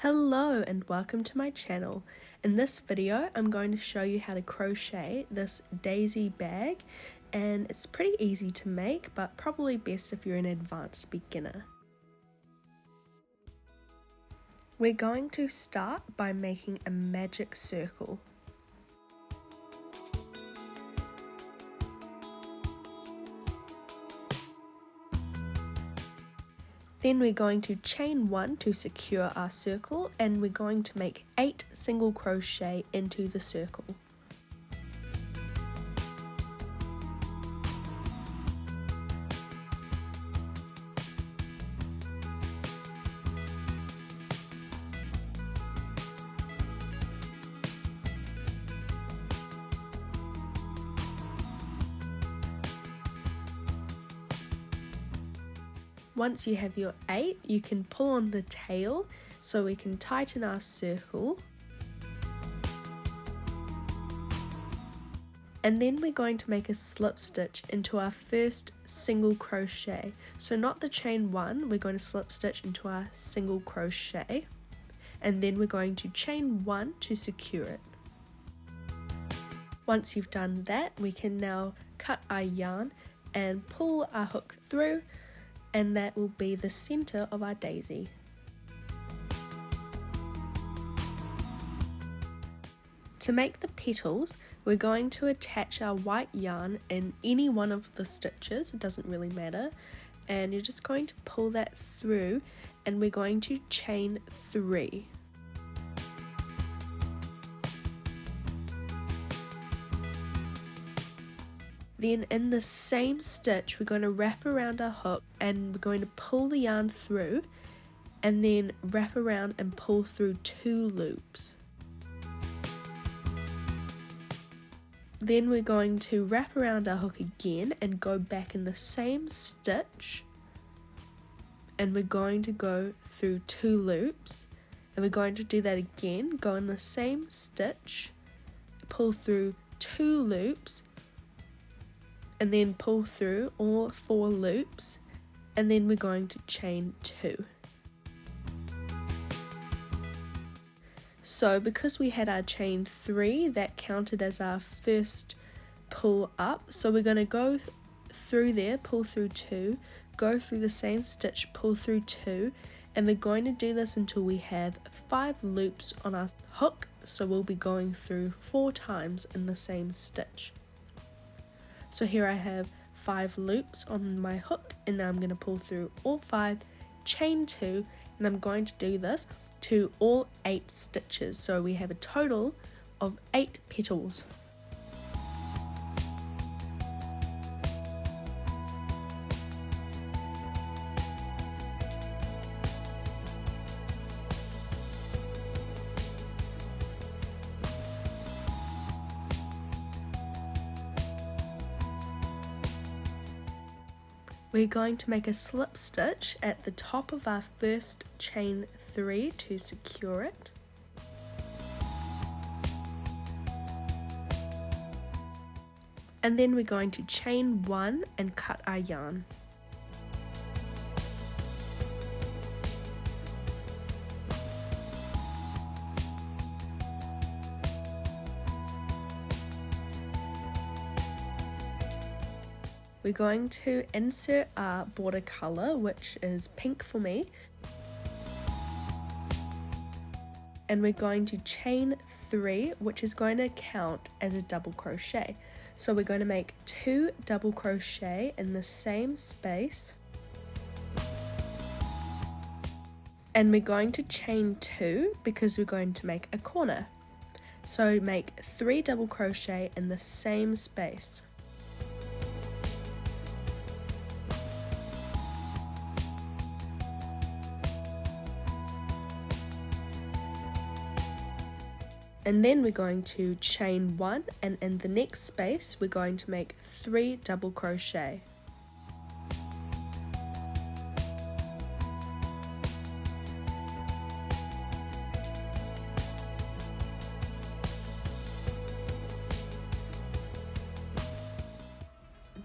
Hello and welcome to my channel. In this video I'm going to show you how to crochet this daisy bag, and it's pretty easy to make but probably best if you're an advanced beginner. We're going to start by making a magic circle. Then we're going to chain 1 to secure our circle, and we're going to make 8 single crochet into the circle. Once you have your 8, you can pull on the tail so we can tighten our circle. And then we're going to make a slip stitch into our first single crochet. So not the chain 1, we're going to slip stitch into our single crochet. And then we're going to chain 1 to secure it. Once you've done that, we can now cut our yarn and pull our hook through, and that will be the center of our daisy. To make the petals, we're going to attach our white yarn in any one of the stitches, it doesn't really matter, and you're just going to pull that through, and we're going to chain 3. Then in the same stitch, we're going to wrap around our hook and we're going to pull the yarn through and then wrap around and pull through 2 loops. Then we're going to wrap around our hook again and go back in the same stitch, and we're going to go through 2 loops, and we're going to do that again, go in the same stitch, pull through 2 loops, and then pull through all 4 loops, and then we're going to chain 2. So because we had our chain 3, that counted as our first pull up, so we're going to go through there, pull through 2, go through the same stitch, pull through 2, and we're going to do this until we have 5 loops on our hook, so we'll be going through 4 times in the same stitch. So here I have 5 loops on my hook, and now I'm going to pull through all 5, chain 2, and I'm going to do this to all 8 stitches, so we have a total of 8 petals. We're going to make a slip stitch at the top of our first chain 3 to secure it. And then we're going to chain 1 and cut our yarn. We're going to insert our border colour, which is pink for me, and we're going to chain 3, which is going to count as a double crochet. So we're going to make 2 double crochet in the same space, and we're going to chain 2 because we're going to make a corner. So make 3 double crochet in the same space. And then we're going to chain 1, and in the next space we're going to make 3 double crochet.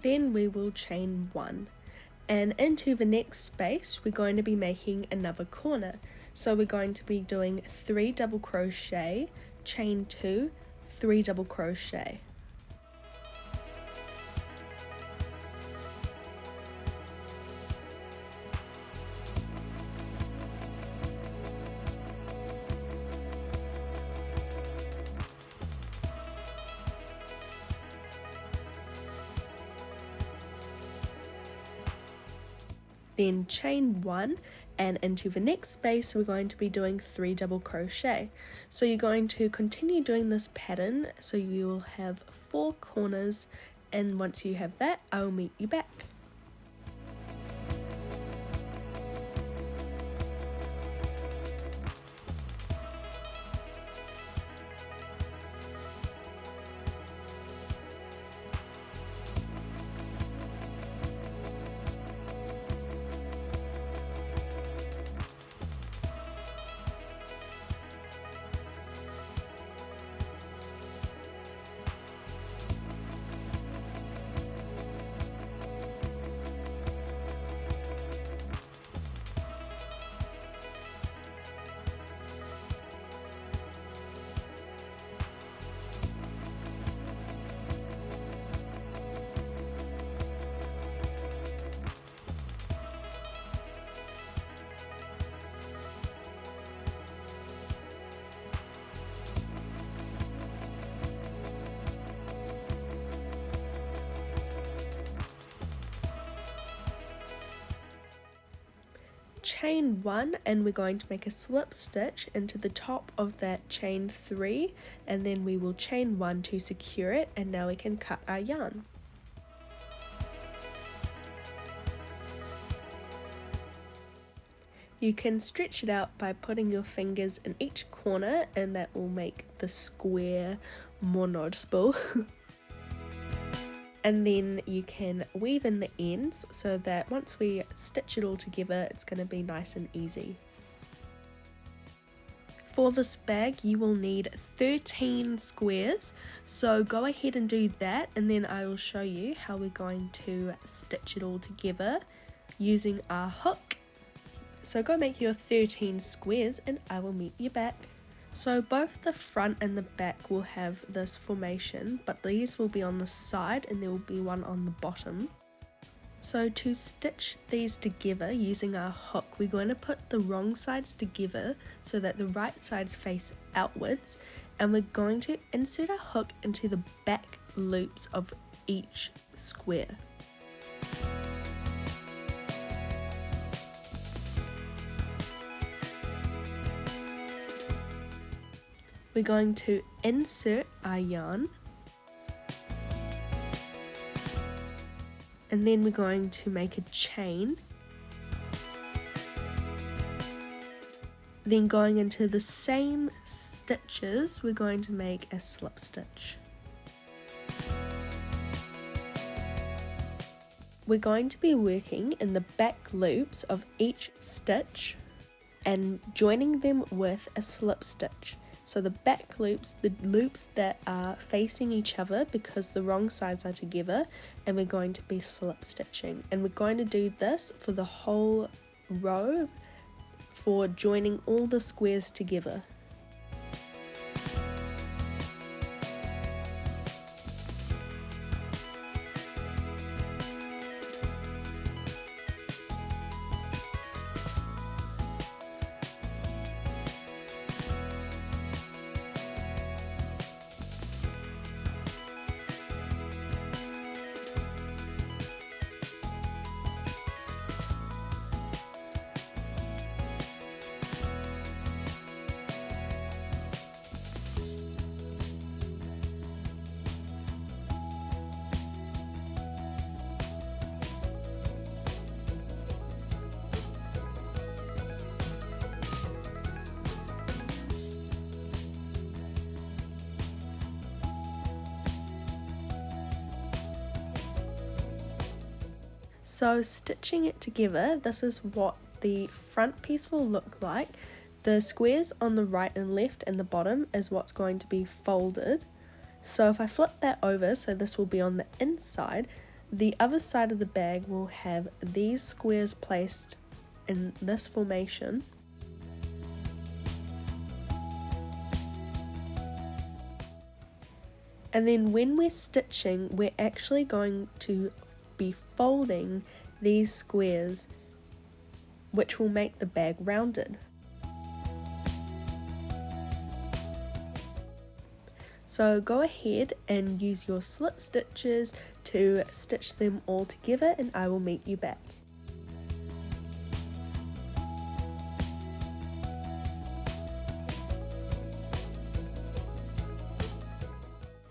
Then we will chain 1, and into the next space we're going to be making another corner. So we're going to be doing 3 double crochet, chain 2, 3 double crochet. Then chain 1, and into the next space we're going to be doing 3 double crochet. So you're going to continue doing this pattern, so you will have 4 corners, and once you have that, I'll meet you back. Chain 1, and we're going to make a slip stitch into the top of that chain 3, and then we will chain 1 to secure it, and now we can cut our yarn. You can stretch it out by putting your fingers in each corner, and that will make the square more noticeable. And then you can weave in the ends so that once we stitch it all together, it's going to be nice and easy. For this bag you will need 13 squares, so go ahead and do that, and then I will show you how we're going to stitch it all together using our hook. So go make your 13 squares and I will meet you back. So both the front and the back will have this formation, but these will be on the side and there will be one on the bottom. So to stitch these together using our hook, we're going to put the wrong sides together so that the right sides face outwards, and we're going to insert our hook into the back loops of each square. We're going to insert our yarn, and then we're going to make a chain, then going into the same stitches we're going to make a slip stitch. We're going to be working in the back loops of each stitch and joining them with a slip stitch. So the back loops, the loops that are facing each other because the wrong sides are together, and we're going to be slip stitching. And we're going to do this for the whole row for joining all the squares together. So stitching it together, this is what the front piece will look like. The squares on the right and left and the bottom is what's going to be folded. So if I flip that over, so this will be on the inside, the other side of the bag will have these squares placed in this formation. And then when we're stitching, we're actually going to be folding these squares, which will make the bag rounded. So go ahead and use your slip stitches to stitch them all together, and I will meet you back.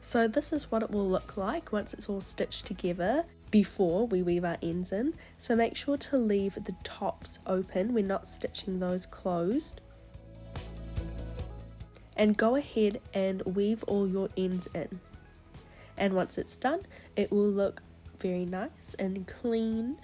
So this is what it will look like once it's all stitched together before we weave our ends in. So make sure to leave the tops open, we're not stitching those closed. And go ahead and weave all your ends in. And once it's done, it will look very nice and clean.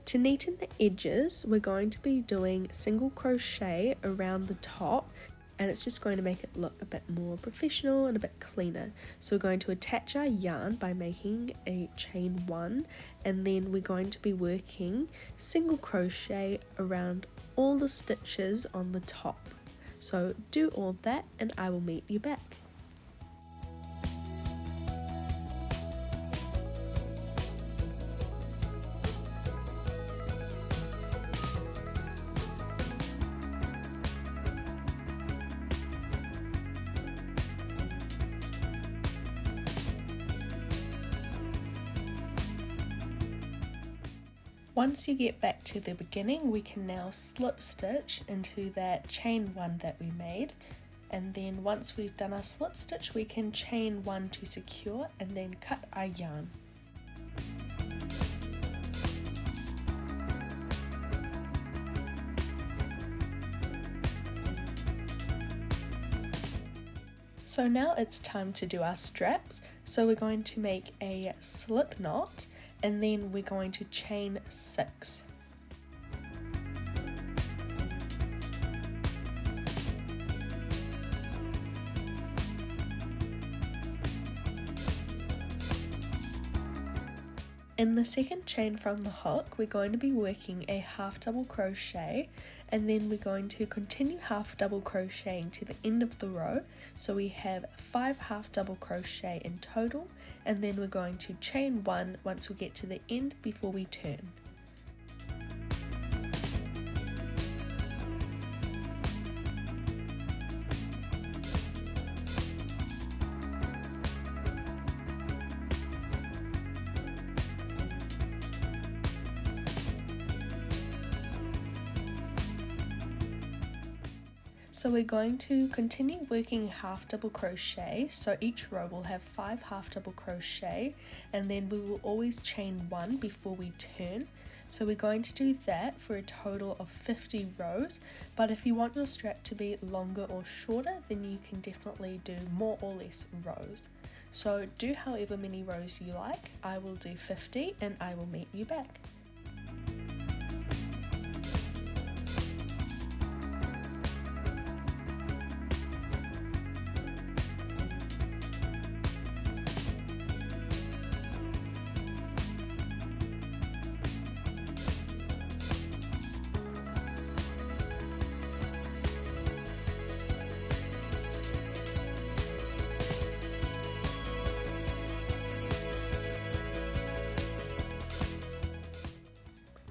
To neaten the edges, we're going to be doing single crochet around the top, and it's just going to make it look a bit more professional and a bit cleaner. So we're going to attach our yarn by making a chain 1, and then we're going to be working single crochet around all the stitches on the top. So do all that and I will meet you back. Once you get back to the beginning, we can now slip stitch into that chain 1 that we made, and then once we've done our slip stitch we can chain 1 to secure and then cut our yarn. So now it's time to do our straps. So we're going to make a slip knot, and then we're going to chain 6. In the second chain from the hook, we're going to be working a half double crochet, and then we're going to continue half double crocheting to the end of the row. So we have 5 half double crochet in total, and then we're going to chain 1 once we get to the end before we turn. So we're going to continue working half double crochet, so each row will have 5 half double crochet, and then we will always chain 1 before we turn. So we're going to do that for a total of 50 rows, but if you want your strap to be longer or shorter, then you can definitely do more or less rows. So do however many rows you like. I will do 50 and I will meet you back.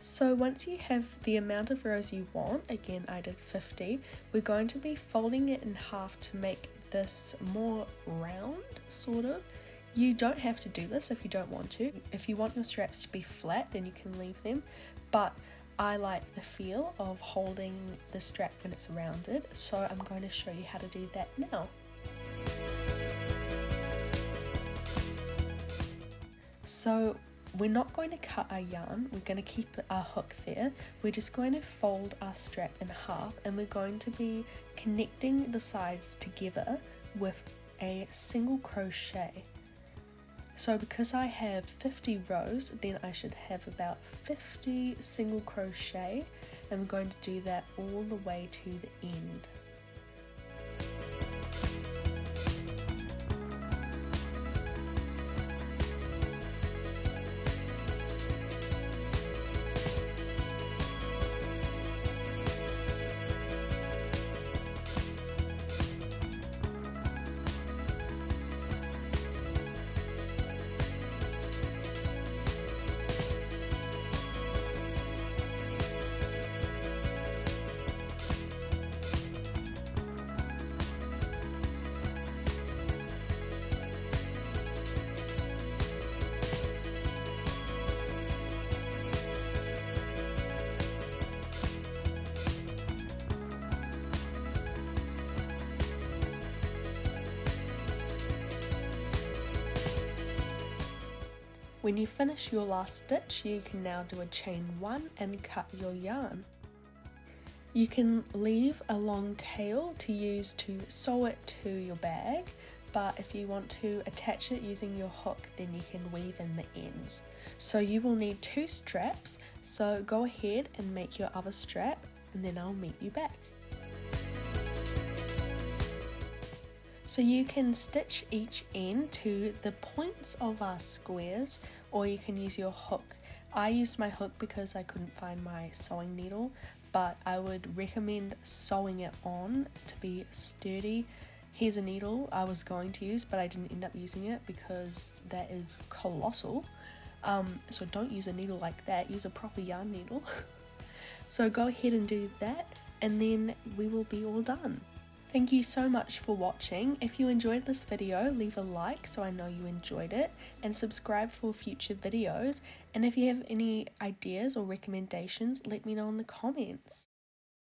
So once you have the amount of rows you want, again I did 50, we're going to be folding it in half to make this more round, sort of. You don't have to do this if you don't want to. If you want your straps to be flat, then you can leave them, but I like the feel of holding the strap when it's rounded, so I'm going to show you how to do that now. So we're not going to cut our yarn, we're going to keep our hook there. We're just going to fold our strap in half, and we're going to be connecting the sides together with a single crochet. So because I have 50 rows, then I should have about 50 single crochet, and we're going to do that all the way to the end. When you finish your last stitch, you can now do a chain 1 and cut your yarn. You can leave a long tail to use to sew it to your bag, but if you want to attach it using your hook, then you can weave in the ends. So you will need 2 straps, so go ahead and make your other strap and then I'll meet you back. So you can stitch each end to the points of our squares, or you can use your hook. I used my hook because I couldn't find my sewing needle, but I would recommend sewing it on to be sturdy. Here's a needle I was going to use, but I didn't end up using it because that is colossal. So don't use a needle like that, use a proper yarn needle. So go ahead and do that, and then we will be all done. Thank you so much for watching. If you enjoyed this video, leave a like so I know you enjoyed it, and subscribe for future videos. And if you have any ideas or recommendations, let me know in the comments.